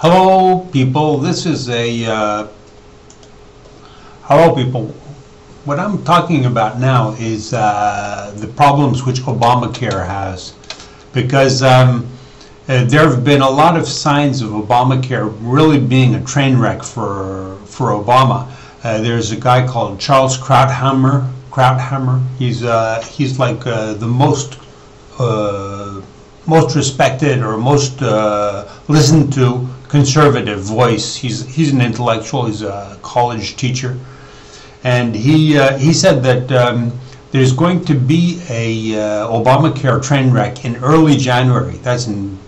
Hello, people. This is hello, people. What I'm talking about now is the problems which Obamacare has, because there have been a lot of signs of Obamacare really being a train wreck for Obama. There's a guy called Charles Krauthammer. He's like the most respected or most listened to conservative voice. He's an intellectual. He's a college teacher, and he said that there's going to be a Obamacare train wreck in early January. That's in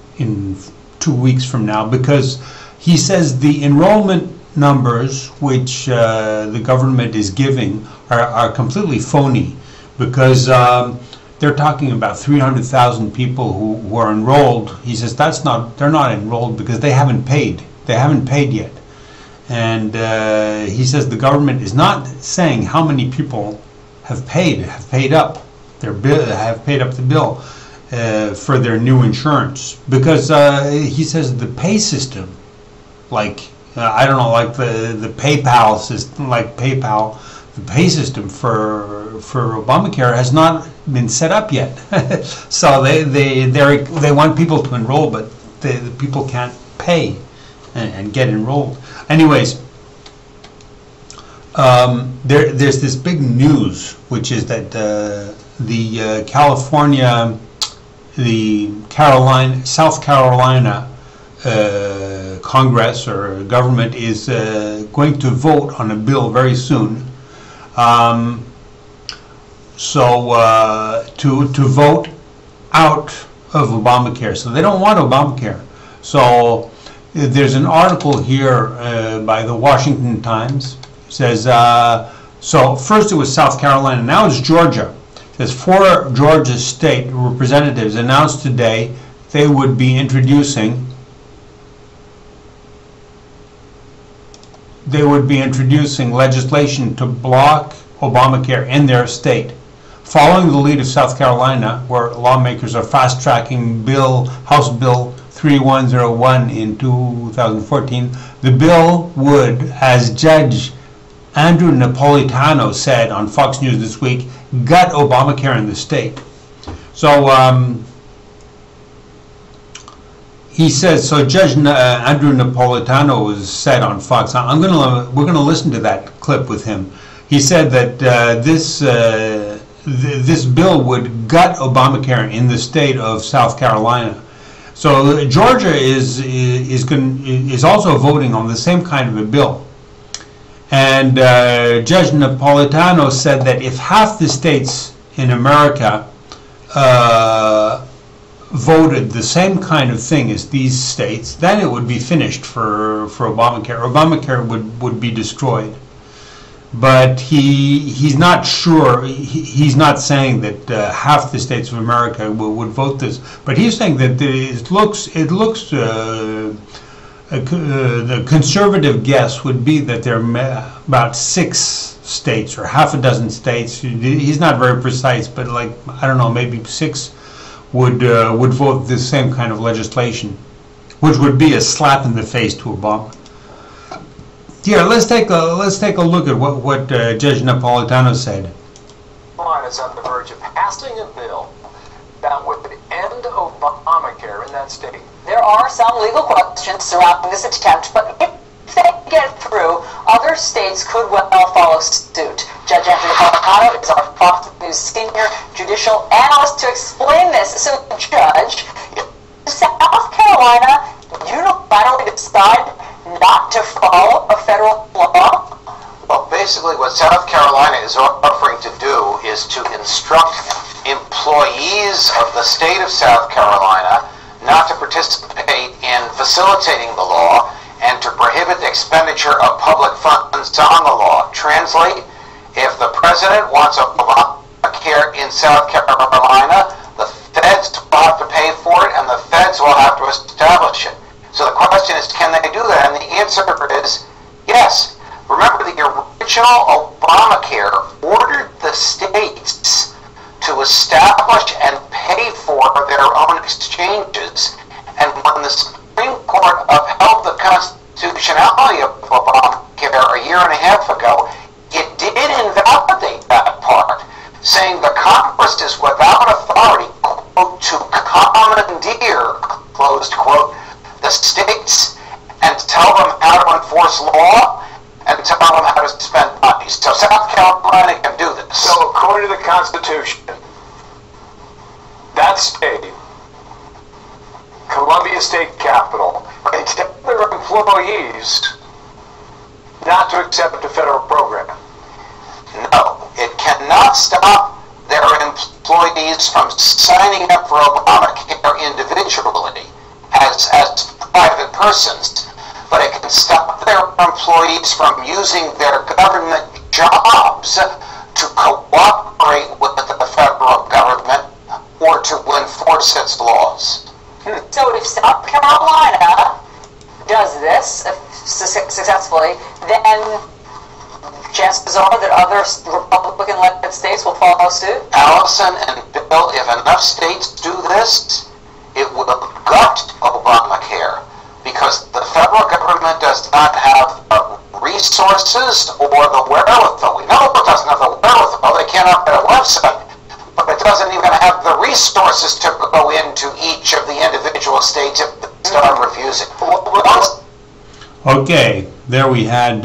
2 weeks from now, because he says the enrollment numbers which the government is giving are completely phony, because they're talking about 300,000 people who are enrolled. He says they're not enrolled because they haven't paid. They haven't paid yet. And he says the government is not saying how many people have paid up their bill, have paid up the bill for their new insurance, because he says the pay system, like I don't know, like the PayPal system, like PayPal, the pay system for Obamacare has not been set up yet. So they want people to enroll, but the people can't pay and get enrolled. Anyways, there's this big news, which is that South Carolina Congress or government is going to vote on a bill very soon. To vote out of Obamacare. So they don't want Obamacare. So there's an article here by the Washington Times. It says, so first it was South Carolina, now it's Georgia. It says 4 Georgia state representatives announced today they would be introducing legislation to block Obamacare in their state. Following the lead of South Carolina, where lawmakers are fast-tracking House Bill 3101 in 2014, the bill would, as Judge Andrew Napolitano said on Fox News this week, gut Obamacare in the state. So he says, so Judge Andrew Napolitano has said on Fox, we're going to listen to that clip with him. He said that this bill would gut Obamacare in the state of South Carolina. So Georgia is also voting on the same kind of a bill. And Judge Napolitano said that if half the states in America voted the same kind of thing as these states, then it would be finished for Obamacare. Obamacare would be destroyed. But he's not sure. He's not saying that half the states of America would vote this. But he's saying that it looks the conservative guess would be that there are about 6 states or half a dozen states. He's not very precise, but like, I don't know, maybe 6 would vote this same kind of legislation, which would be a slap in the face to Obama. Yeah, let's take a look at what Judge Napolitano said. Is on the verge of passing a bill that would end Obamacare in that state. There are some legal questions surrounding this attempt, but if they get through, other states could well follow suit. Judge Andrew Napolitano is our Fox News senior judicial analyst to explain this. So, Judge, South Carolina unilaterally decide not to follow a federal law? Well, basically what South Carolina is offering to do is to instruct employees of the state of South Carolina not to participate in facilitating the law and to prohibit the expenditure of public funds on the law. Translate, if the president wants Obamacare in South Carolina, the feds will have to pay for it and the feds will have to establish it. So the question is, can they do that? And the answer is yes. Remember, the original Obamacare ordered the states to establish and pay for their own exchanges. And when the Supreme Court upheld the opposed, quote, the states and tell them how to enforce law and tell them how to spend money. So South Carolina can do this. So according to the Constitution, that state, Columbia State Capitol, can tell their employees not to accept a federal program. No, it cannot stop their employees from signing up for Obamacare individually as private persons, but it can stop their employees from using their government jobs to cooperate with the federal government or to enforce its laws. So if South Carolina does this successfully, then chances are that other Republican-led states will follow suit? Allison and Bill, if enough states do this, it will gut Obamacare, because the federal government does not have the resources or the wherewithal. We know it doesn't have the wherewithal. They can't operate a website, but it doesn't even have the resources to go into each of the individual states if they start refusing. Okay, there we had